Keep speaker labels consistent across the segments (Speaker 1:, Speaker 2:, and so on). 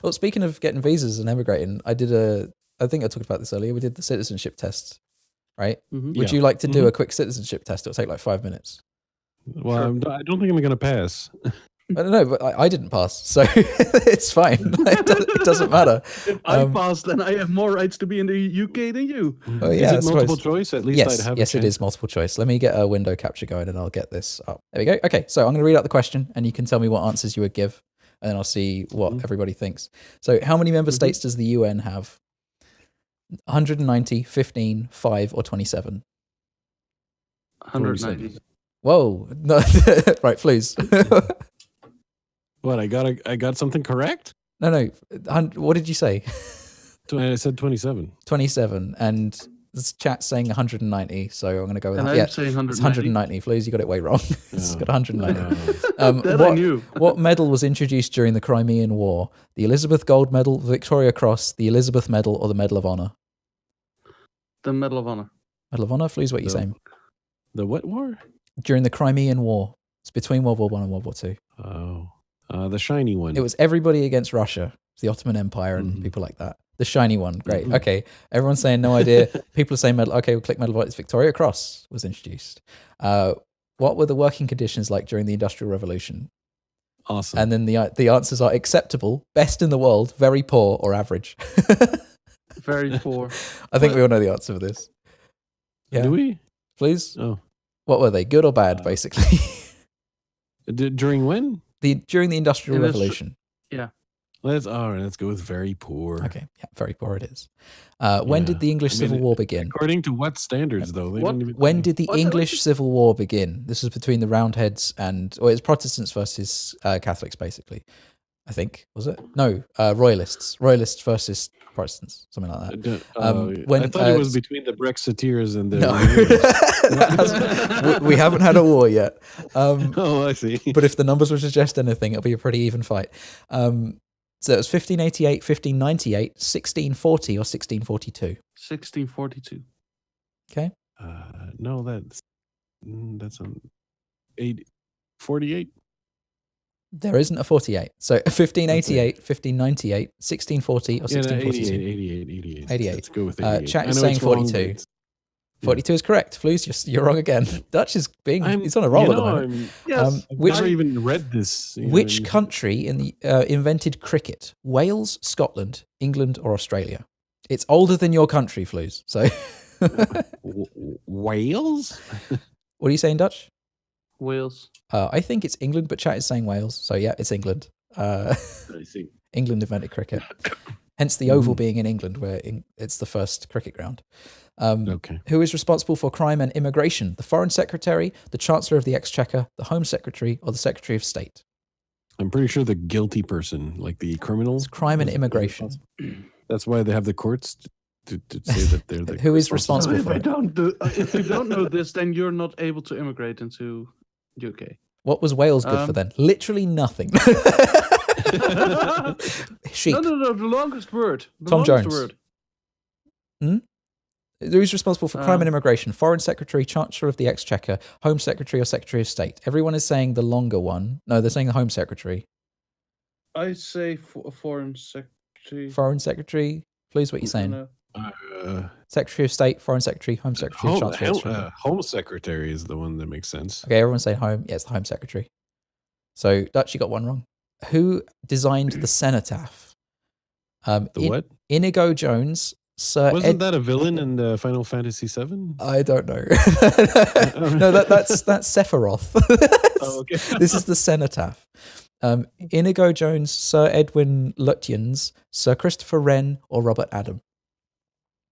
Speaker 1: Well, speaking of getting visas and emigrating, I think I talked about this earlier. We did the citizenship test, right? Would you like to do a quick citizenship test? It'll take like 5 minutes.
Speaker 2: Well, sure. I don't think I'm going to pass.
Speaker 1: I don't know, but I didn't pass, so it's fine. It doesn't matter.
Speaker 3: If I pass, then I have more rights to be in the UK than you.
Speaker 1: Oh, yeah,
Speaker 2: is it multiple choice? At least I'd have a chance.
Speaker 1: Yes, it is multiple choice. Let me get a window capture going and I'll get this up. There we go. Okay, so I'm going to read out the question and you can tell me what answers you would give, and then I'll see what everybody thinks. So how many member states does the UN have? 190, 15, 5, or 27?
Speaker 3: 190.
Speaker 1: Whoa. No. Right, Flues.
Speaker 2: What, I got something correct?
Speaker 1: No. What did you say?
Speaker 2: I said 27.
Speaker 1: 27, and this chat's saying 190, so I'm going to go with
Speaker 3: that.
Speaker 1: Yeah,
Speaker 3: saying 190.
Speaker 1: It's 190. Flues, you got it way wrong. It's got 190.
Speaker 3: That I knew.
Speaker 1: What medal was introduced during the Crimean War? The Elizabeth Gold Medal, the Victoria Cross, the Elizabeth Medal, or the Medal of Honor?
Speaker 3: The Medal of Honor.
Speaker 1: Medal of Honor? Flues, what are you saying?
Speaker 2: The what war?
Speaker 1: During the Crimean War. It's between World War I and World War II.
Speaker 2: Oh. The shiny one.
Speaker 1: It was everybody against Russia, the Ottoman Empire and people like that. The shiny one. Great. Okay. Everyone's saying no idea. People are saying medal. Okay, we'll click Medal of Honor. It's Victoria Cross was introduced. What were the working conditions like during the Industrial Revolution?
Speaker 2: Awesome.
Speaker 1: And then the answers are acceptable, best in the world, very poor, or average.
Speaker 3: Very poor.
Speaker 1: I think we all know the answer for this. Yeah.
Speaker 2: Do we?
Speaker 1: Please?
Speaker 2: Oh.
Speaker 1: What were they? Good or bad, basically?
Speaker 2: During when?
Speaker 1: During the Industrial Revolution.
Speaker 3: Yeah.
Speaker 2: Let's go with very poor.
Speaker 1: Okay, yeah, very poor it is. When did the English Civil War begin?
Speaker 2: According to what standards, though?
Speaker 1: When did the English Civil War begin? This was between the Roundheads it's Protestants versus Catholics, basically. I think, was it? No, Royalists. Royalists versus Protestants, something like that.
Speaker 2: I thought it was between the Brexiteers and the...
Speaker 1: No. We haven't had a war yet.
Speaker 2: Oh, I see.
Speaker 1: But if the numbers would suggest anything, it'll be a pretty even fight. So it was 1588, 1598, 1640, or 1642?
Speaker 3: 1642.
Speaker 1: Okay.
Speaker 2: No, that's 48.
Speaker 1: There isn't a 48. So 1588, 1598, 1640, or 1642?
Speaker 2: 88. Let's go with 88.
Speaker 1: Chat is saying 42. 42 is correct. Flues, you're wrong again. Dutch is he's on a roll at the moment.
Speaker 3: Yes.
Speaker 2: I've never even read this.
Speaker 1: Which country invented cricket? Wales, Scotland, England, or Australia? It's older than your country, Flues. So
Speaker 2: Wales?
Speaker 1: What are you saying, Dutch?
Speaker 3: Wales.
Speaker 1: I think it's England, but chat is saying Wales. So yeah, it's England.
Speaker 2: I see.
Speaker 1: England invented cricket. Hence the Oval being in England, where it's the first cricket ground.
Speaker 2: Okay.
Speaker 1: Who is responsible for crime and immigration? The Foreign Secretary, the Chancellor of the Exchequer, the Home Secretary, or the Secretary of State?
Speaker 2: I'm pretty sure the guilty person, like the criminals.
Speaker 1: It's crime and immigration.
Speaker 2: That's why they have the courts to say that they're the...
Speaker 1: Who is responsible for it?
Speaker 3: If you don't know this, then you're not able to immigrate into UK.
Speaker 1: What was Wales good for then? Literally nothing. Sheep.
Speaker 3: No, the longest word.
Speaker 1: Tom Jones. Who's responsible for crime and immigration? Foreign Secretary, Chancellor of the Exchequer, Home Secretary, or Secretary of State? Everyone is saying the longer one. No, they're saying the Home Secretary.
Speaker 3: I say Foreign Secretary.
Speaker 1: Foreign Secretary? Please, what are you saying? Secretary of State, Foreign Secretary, Home Secretary, Chancellor.
Speaker 2: Home Secretary is the one that makes sense.
Speaker 1: Okay, everyone's saying Home. Yeah, it's the Home Secretary. So, Dutch, you got one wrong. Who designed the cenotaph?
Speaker 2: What?
Speaker 1: Inigo Jones.
Speaker 2: Wasn't that a villain in the Final Fantasy VII?
Speaker 1: I don't know. No, that's Sephiroth.
Speaker 2: Okay.
Speaker 1: This is the cenotaph. Inigo Jones, Sir Edwin Lutyens, Sir Christopher Wren, or Robert Adam?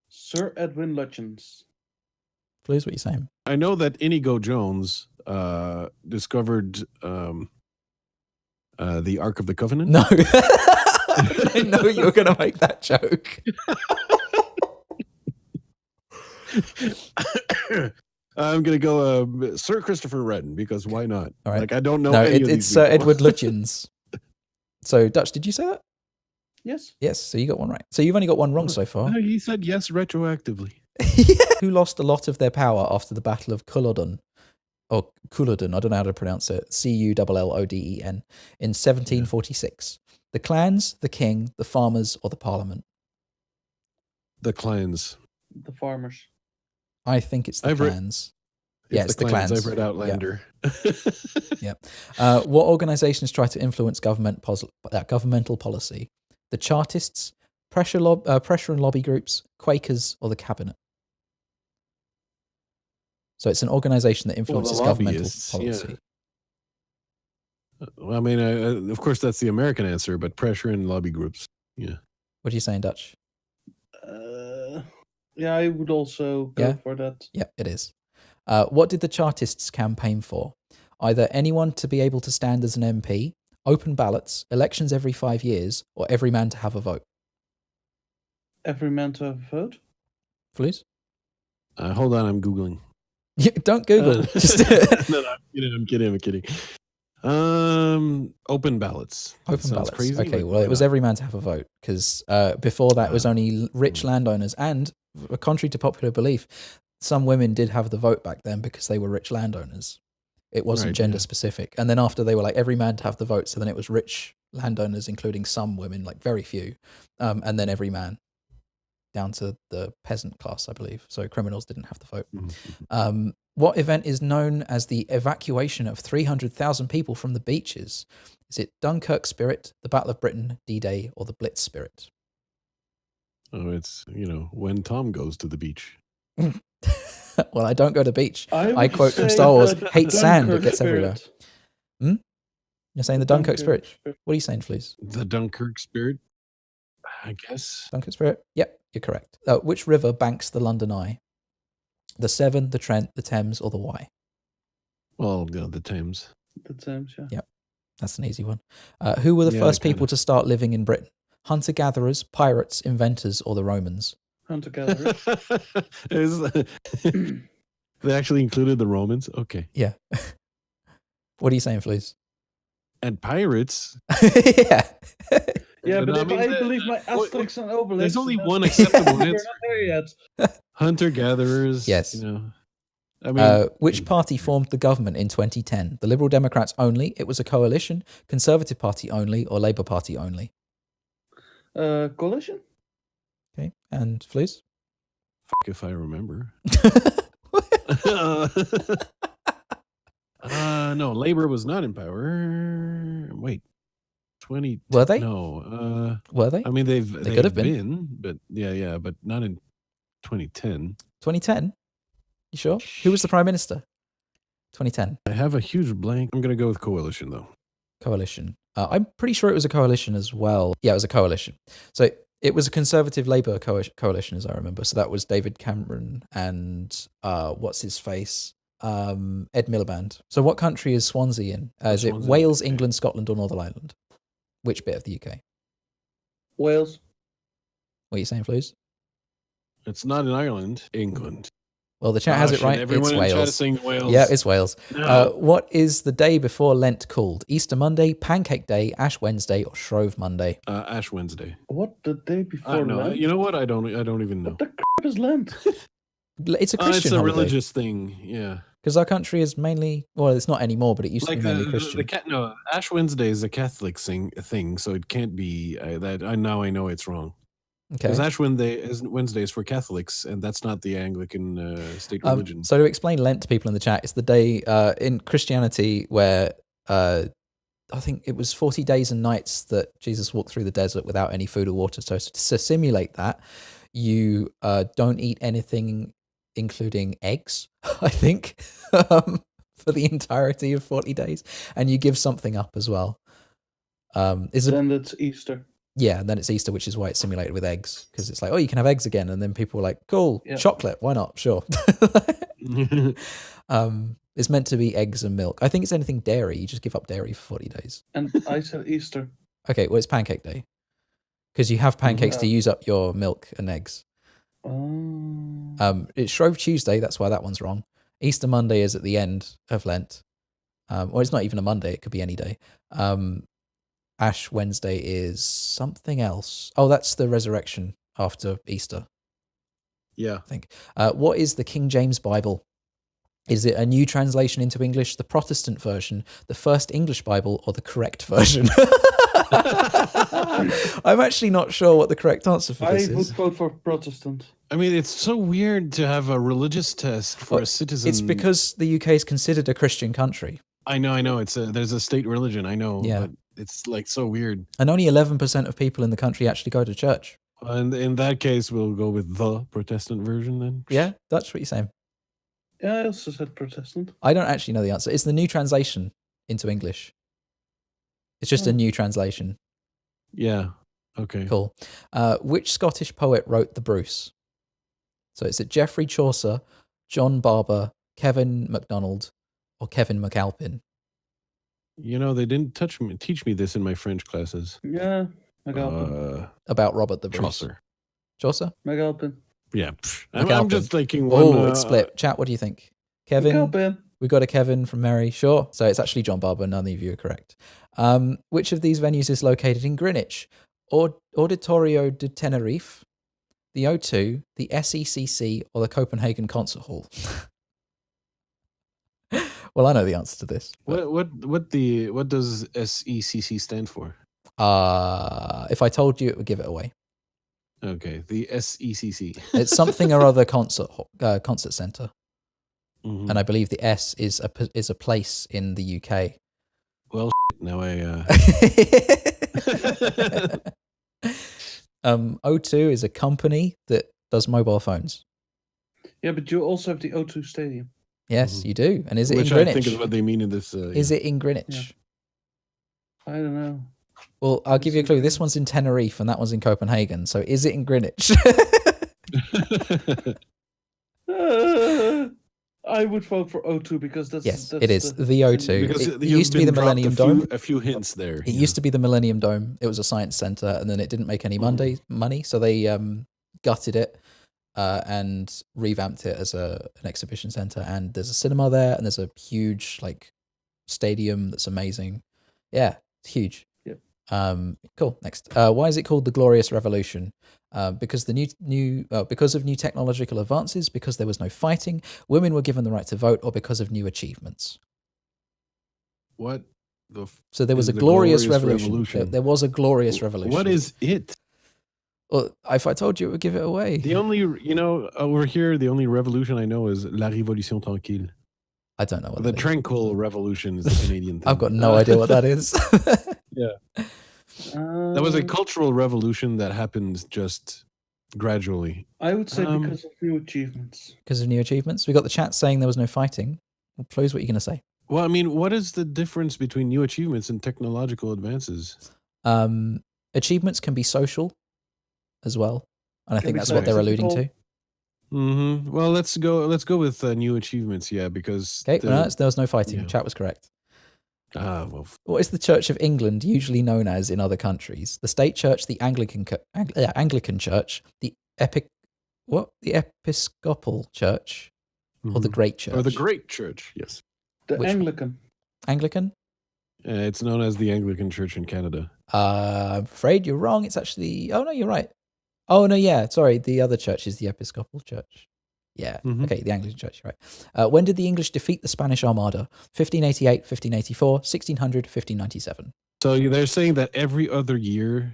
Speaker 3: Sir Edwin Lutyens.
Speaker 1: Please, what are you saying?
Speaker 2: I know that Inigo Jones discovered the Ark of the Covenant.
Speaker 1: No. I know you were going to make that joke.
Speaker 2: I'm going to go Sir Christopher Wren, because why not?
Speaker 1: All right.
Speaker 2: Like, I don't know.
Speaker 1: No,
Speaker 2: any of
Speaker 1: it's
Speaker 2: these
Speaker 1: Sir
Speaker 2: people.
Speaker 1: Edward Lutyens. So, Dutch, did you say that?
Speaker 3: Yes.
Speaker 1: Yes, so you got one right. So you've only got one wrong so far.
Speaker 2: No, he said yes retroactively.
Speaker 1: Who lost a lot of their power after the Battle of Culloden? Or Culloden, I don't know how to pronounce it. Culloden in 1746. The clans, the king, the farmers, or the parliament?
Speaker 2: The clans.
Speaker 3: The farmers.
Speaker 1: I think it's the
Speaker 2: I've read-
Speaker 1: clans.
Speaker 2: It's the clans. I've read Outlander.
Speaker 1: Yeah. What organizations try to influence governmental policy? The Chartists, pressure and lobby groups, Quakers, or the cabinet? So it's an organization that influences governmental
Speaker 2: lobbyists,
Speaker 1: policy.
Speaker 2: Well, I mean, of course, that's the American answer, but pressure and lobby groups. Yeah.
Speaker 1: What are you saying, Dutch?
Speaker 3: Yeah, I would also go for that.
Speaker 1: Yeah, it is. What did the Chartists campaign for? Either anyone to be able to stand as an MP, open ballots, elections every 5 years, or every man to have a vote?
Speaker 3: Every man to have a vote?
Speaker 1: Flues?
Speaker 2: Hold on, I'm Googling.
Speaker 1: Don't Google.
Speaker 2: No, I'm kidding. Open ballots.
Speaker 1: Open ballots.
Speaker 2: Crazy.
Speaker 1: Okay, well, it was every man to have a vote because before that it was only rich landowners. And contrary to popular belief, some women did have the vote back then because they were rich landowners. It wasn't gender specific. And then after they were like every man to have the vote, so then it was rich landowners, including some women, like very few, and then every man down to the peasant class, I believe. So criminals didn't have the vote.
Speaker 2: Mm-hmm.
Speaker 1: What event is known as the evacuation of 300,000 people from the beaches? Is it Dunkirk Spirit, the Battle of Britain, D-Day, or the Blitz Spirit?
Speaker 2: Oh, it's, when Tom goes to the beach.
Speaker 1: Well, I don't go to the beach.
Speaker 3: I
Speaker 1: quote from Star Wars, hate sand, it gets everywhere. You're saying the Dunkirk Spirit? What are you saying, Fleece?
Speaker 2: The Dunkirk Spirit, I guess.
Speaker 1: Dunkirk Spirit? Yep, you're correct. Which river banks the London Eye? The Severn, the Trent, the Thames, or the Wye?
Speaker 2: Well, the Thames.
Speaker 3: The Thames, yeah.
Speaker 1: Yep, that's an easy one. Who were the first people to start living in Britain? Hunter-gatherers, pirates, inventors, or the Romans?
Speaker 3: Hunter-gatherers.
Speaker 2: They actually included the Romans? Okay.
Speaker 1: Yeah. What are you saying, Fleece?
Speaker 2: And pirates?
Speaker 1: Yeah.
Speaker 3: Yeah, but I believe my Asterix and Obelix...
Speaker 2: There's only one acceptable answer.
Speaker 3: We're not there yet.
Speaker 2: Hunter-gatherers.
Speaker 1: Yes.
Speaker 2: I mean,
Speaker 1: which party formed the government in 2010? The Liberal Democrats only, it was a coalition, Conservative Party only, or Labour Party only?
Speaker 3: Coalition?
Speaker 1: Okay, and Fleece?
Speaker 2: If I remember. No, Labour was not in power. Wait, 20?
Speaker 1: Were they?
Speaker 2: No.
Speaker 1: Were they?
Speaker 2: I mean, they
Speaker 1: could have
Speaker 2: been, but yeah, but not in 2010.
Speaker 1: 2010? You sure? Who was the Prime Minister? 2010.
Speaker 2: I have a huge blank. I'm going to go with coalition, though.
Speaker 1: Coalition. I'm pretty sure it was a coalition as well. Yeah, it was a coalition. So it was a Conservative Labour coalition, as I remember. So that was David Cameron and what's his face? Ed Miliband. So what country is Swansea in? Is it Wales, England, Scotland, or Northern Ireland? Which bit of the UK?
Speaker 3: Wales.
Speaker 1: What are you saying, Flues?
Speaker 2: It's not in Ireland. England.
Speaker 1: Well, the chat has it right.
Speaker 2: Everyone
Speaker 1: it's
Speaker 2: in
Speaker 1: Wales.
Speaker 2: chat is saying Wales.
Speaker 1: Yeah, it's Wales.
Speaker 2: No.
Speaker 1: What is the day before Lent called? Easter Monday, Pancake Day, Ash Wednesday, or Shrove Monday?
Speaker 2: Ash Wednesday.
Speaker 3: What, the day before Lent?
Speaker 2: You know what? I don't even know.
Speaker 3: What the crap is Lent?
Speaker 1: It's a Christian
Speaker 2: It's a
Speaker 1: holiday.
Speaker 2: religious thing, yeah.
Speaker 1: Because our country is mainly, well, it's not anymore, but it used to be mainly Christian.
Speaker 2: Ash Wednesday is a Catholic thing, so it can't be that. Now I know it's wrong.
Speaker 1: Okay.
Speaker 2: Because Ash Wednesday is for Catholics, and that's not the Anglican state religion.
Speaker 1: So to explain Lent to people in the chat, it's the day in Christianity where I think it was 40 days and nights that Jesus walked through the desert without any food or water. So to simulate that, you don't eat anything, including eggs, I think, for the entirety of 40 days. And you give something up as well.
Speaker 3: Then it's Easter.
Speaker 1: Yeah, and then it's Easter, which is why it's simulated with eggs. Because it's like, oh, you can have eggs again. And then people are like, cool, chocolate, why not? Sure. It's meant to be eggs and milk. I think it's anything dairy. You just give up dairy for 40 days.
Speaker 3: And I said Easter.
Speaker 1: Okay, well, it's Pancake Day. Because you have pancakes to use up your milk and eggs. It's Shrove Tuesday, that's why that one's wrong. Easter Monday is at the end of Lent. Or it's not even a Monday, it could be any day. Ash Wednesday is something else. Oh, that's the resurrection after Easter.
Speaker 2: Yeah.
Speaker 1: I think. What is the King James Bible? Is it a new translation into English, the Protestant version, the first English Bible, or the correct version? I'm actually not sure what the correct answer for
Speaker 3: I
Speaker 1: this
Speaker 3: would
Speaker 1: is.
Speaker 3: vote for Protestant.
Speaker 2: I mean, it's so weird to have a religious test for
Speaker 1: Well,
Speaker 2: a citizen.
Speaker 1: It's because the UK is considered a Christian country,
Speaker 2: I know. There's a state religion. I know,
Speaker 1: Yeah.
Speaker 2: but it's like so weird.
Speaker 1: and only 11% of people in the country actually go to church.
Speaker 2: And in that case, we'll go with the Protestant version then.
Speaker 1: Yeah, that's what you're saying.
Speaker 3: Yeah, I also said Protestant.
Speaker 1: I don't actually know the answer. It's the new translation into English. It's just a new translation.
Speaker 2: Yeah. Okay.
Speaker 1: Cool. Which Scottish poet wrote The Bruce? So is it Geoffrey Chaucer, John Barber, Kevin MacDonald, or Kevin McAlpin?
Speaker 2: You know, they didn't teach me this in my French classes.
Speaker 3: Yeah, McAlpin.
Speaker 1: About Robert the Bruce.
Speaker 2: Chaucer.
Speaker 1: Chaucer?
Speaker 3: McAlpin.
Speaker 2: Yeah. I'm
Speaker 1: McAlpin.
Speaker 2: just thinking one.
Speaker 1: Oh, it's split. Chat, what do you think? Kevin?
Speaker 3: McAlpin.
Speaker 1: We got a Kevin from Mary. Sure. So it's actually John Barber. None of you are correct. Which of these venues is located in Greenwich? Auditorio de Tenerife, the O2, the SECC, or the Copenhagen Concert Hall? Well, I know the answer to this.
Speaker 2: What does SECC stand for?
Speaker 1: If I told you, it would give it away.
Speaker 2: Okay, the SECC.
Speaker 1: It's something or other concert center,
Speaker 2: Mhm.
Speaker 1: and I believe the S is a place in the UK.
Speaker 2: Well, now I.
Speaker 1: O2 is a company that does mobile phones.
Speaker 3: Yeah, but you also have the O2 Stadium.
Speaker 1: Yes, you do. And is it
Speaker 2: Which
Speaker 1: in Greenwich?
Speaker 2: I think is what they mean in this.
Speaker 1: Is it in Greenwich?
Speaker 3: Yeah. I don't know.
Speaker 1: Well, I'll give you a clue. This one's in Tenerife and that one's in Copenhagen. So is it in Greenwich?
Speaker 3: I would vote for O2 because that's...
Speaker 1: Yes,
Speaker 3: that's
Speaker 1: it is. The O2.
Speaker 2: Because
Speaker 1: It used to be the Millennium Dome.
Speaker 2: A few hints there.
Speaker 1: It used to be the Millennium Dome. It was a science center, and then it didn't make any money, so they gutted it and revamped it as an exhibition center. And there's a cinema there, and there's a huge stadium that's amazing. Yeah, it's huge.
Speaker 3: Yep.
Speaker 1: Cool. Next, why is it called the Glorious Revolution? Because because of new technological advances, because there was no fighting, women were given the right to vote, or because of new achievements.
Speaker 2: What?
Speaker 1: So there was a glorious revolution. There was a glorious revolution.
Speaker 2: What is it?
Speaker 1: Well, if I told you, it would give it away.
Speaker 2: The only, over here, the only revolution I know is La Révolution Tranquille.
Speaker 1: I don't know what
Speaker 2: The
Speaker 1: that is.
Speaker 2: Tranquil Revolution is the Canadian thing.
Speaker 1: I've got no idea what that is.
Speaker 2: Yeah. That was a cultural revolution that happened just gradually.
Speaker 3: I would say because of new achievements.
Speaker 1: Because of new achievements. We got the chat saying there was no fighting. Well, Please, what are you going to say?
Speaker 2: Well, I mean, what is the difference between new achievements and technological advances?
Speaker 1: Achievements can be social as well. And I think
Speaker 3: be
Speaker 1: that's what they're alluding to.
Speaker 3: scientific.
Speaker 2: Mm-hmm. Well, let's go with new achievements, yeah, because...
Speaker 1: Okay, there was no fighting.
Speaker 2: yeah.
Speaker 1: Chat was correct.
Speaker 2: Well,
Speaker 1: What is the Church of England usually known as in other countries? The state church, the Anglican Church, the Episcopal Church, or the Great Church?
Speaker 2: Or the Great Church, yes.
Speaker 3: The
Speaker 1: Which one?
Speaker 3: Anglican.
Speaker 1: Anglican?
Speaker 2: It's known as the Anglican Church in Canada.
Speaker 1: I'm afraid you're wrong. It's actually... Oh, no, you're right. Oh, no, yeah. Sorry, the other church is the Episcopal Church. Yeah.
Speaker 2: Mhm.
Speaker 1: Okay, the Anglican Church, you're right. When did the English defeat the Spanish Armada? 1588, 1584, 1600, 1597.
Speaker 2: So they're saying that every other year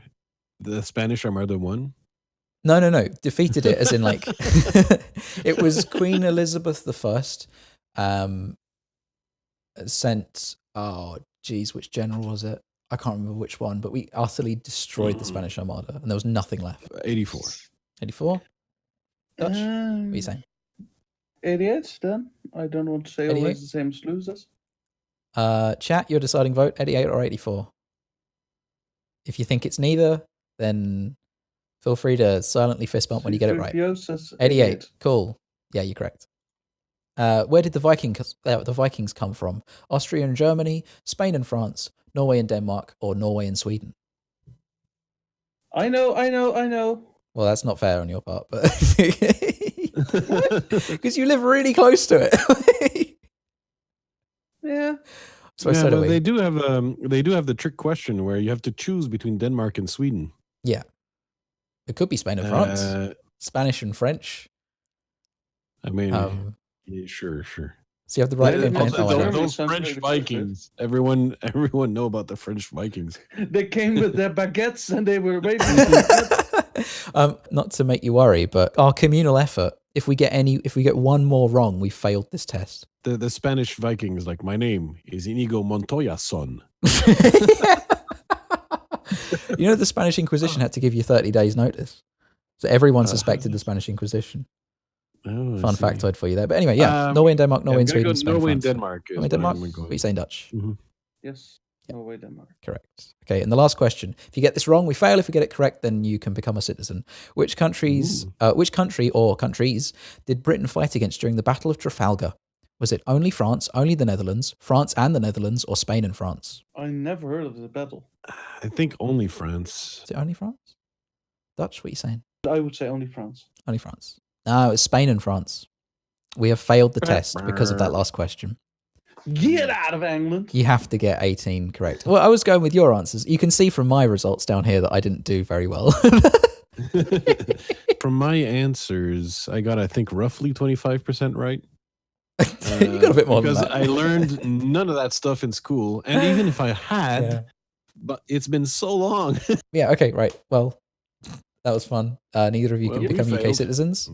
Speaker 2: the Spanish Armada won?
Speaker 1: No. Defeated it as in it was Queen Elizabeth I sent, which general was it? I can't remember which one, but we utterly destroyed the Spanish Armada and there was nothing left.
Speaker 2: 84.
Speaker 1: 84? Dutch? What are you saying?
Speaker 3: 88 then? I don't want to say
Speaker 1: 88?
Speaker 3: always the same as losers.
Speaker 1: Chat, your deciding vote, 88 or 84? If you think it's neither, then feel free to silently fist bump when you get it right. 88. Cool. Yeah, you're correct. Where did the Vikings come from? Austria and Germany, Spain and France, Norway and Denmark, or Norway and Sweden?
Speaker 3: I know.
Speaker 1: Well, that's not fair on your part, but because you live really close to it.
Speaker 3: Yeah.
Speaker 1: So so do we.
Speaker 2: They do have the trick question where you have to choose between Denmark and Sweden.
Speaker 1: Yeah, it could be Spain and France, Spanish and French.
Speaker 2: I mean, yeah, sure.
Speaker 1: So you have the right
Speaker 3: Yeah,
Speaker 1: campaign.
Speaker 3: also
Speaker 1: Oh, I know.
Speaker 3: Germany
Speaker 2: those
Speaker 3: sounds
Speaker 2: French
Speaker 3: really close to it.
Speaker 2: Vikings. Everyone know about the French Vikings.
Speaker 3: They came with their baguettes and they were waiting.
Speaker 1: Not to make you worry, but our communal effort. If we get one more wrong, we failed this test.
Speaker 2: The Spanish Vikings, like, my name is Inigo Montoya son.
Speaker 1: You know, the Spanish Inquisition had to give you 30 days notice. So everyone suspected the Spanish Inquisition.
Speaker 2: Oh, I
Speaker 1: Fun
Speaker 2: see.
Speaker 1: factoid for you there. But anyway, yeah,
Speaker 2: Um,
Speaker 1: Norway and Denmark, Norway
Speaker 2: I'm
Speaker 1: and
Speaker 2: gonna
Speaker 1: Sweden,
Speaker 2: go
Speaker 1: Spain,
Speaker 2: Norway and
Speaker 1: France.
Speaker 2: Denmark.
Speaker 1: Norway and Denmark? What are you saying, Dutch?
Speaker 3: Yes. Norway, Denmark.
Speaker 1: Correct. Okay, and the last question. If you get this wrong, we fail. If we get it correct, then you can become a citizen. Which country or countries did Britain fight against during the Battle of Trafalgar? Was it only France, only the Netherlands, France and the Netherlands, or Spain and France?
Speaker 3: I never heard of the battle.
Speaker 2: I think only France.
Speaker 1: Is it only France? Dutch, what are you saying?
Speaker 3: I would say only France.
Speaker 1: Only France. No, it's Spain and France. We have failed the test because of that last question.
Speaker 3: Get out of England.
Speaker 1: You have to get 18 correct. Well, I was going with your answers. You can see from my results down here that I didn't do very well.
Speaker 2: From my answers, I got, I think, roughly 25% right.
Speaker 1: You got a bit more than
Speaker 2: because
Speaker 1: that.
Speaker 2: I learned none of that stuff in school, and even if I had, but it's been so long.
Speaker 1: Yeah, okay, right. Well, that was fun. Neither of you can
Speaker 2: Well, we
Speaker 1: become UK
Speaker 2: failed.
Speaker 1: citizens,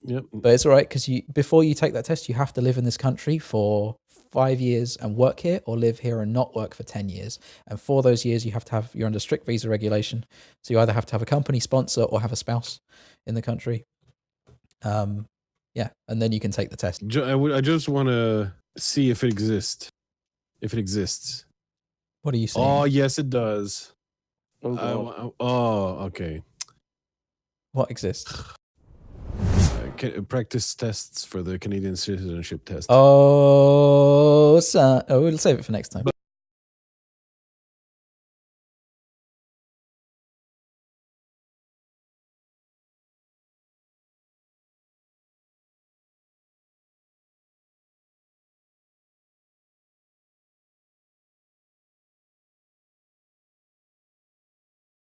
Speaker 2: Yep.
Speaker 1: but it's all right because before you take that test, you have to live in this country for 5 years and work here, or live here and not work for 10 years. And for those years, you're under strict visa regulation. So you either have to have a company sponsor or have a spouse in the country. Yeah, and then you can take the test.
Speaker 2: I just want to see if it exists. If it exists.
Speaker 1: What are you saying?
Speaker 2: Oh, yes, it does.
Speaker 3: Oh, God.
Speaker 2: Okay.
Speaker 1: What exists?
Speaker 2: Practice tests for the Canadian citizenship test.
Speaker 1: Oh, we'll save it for next time.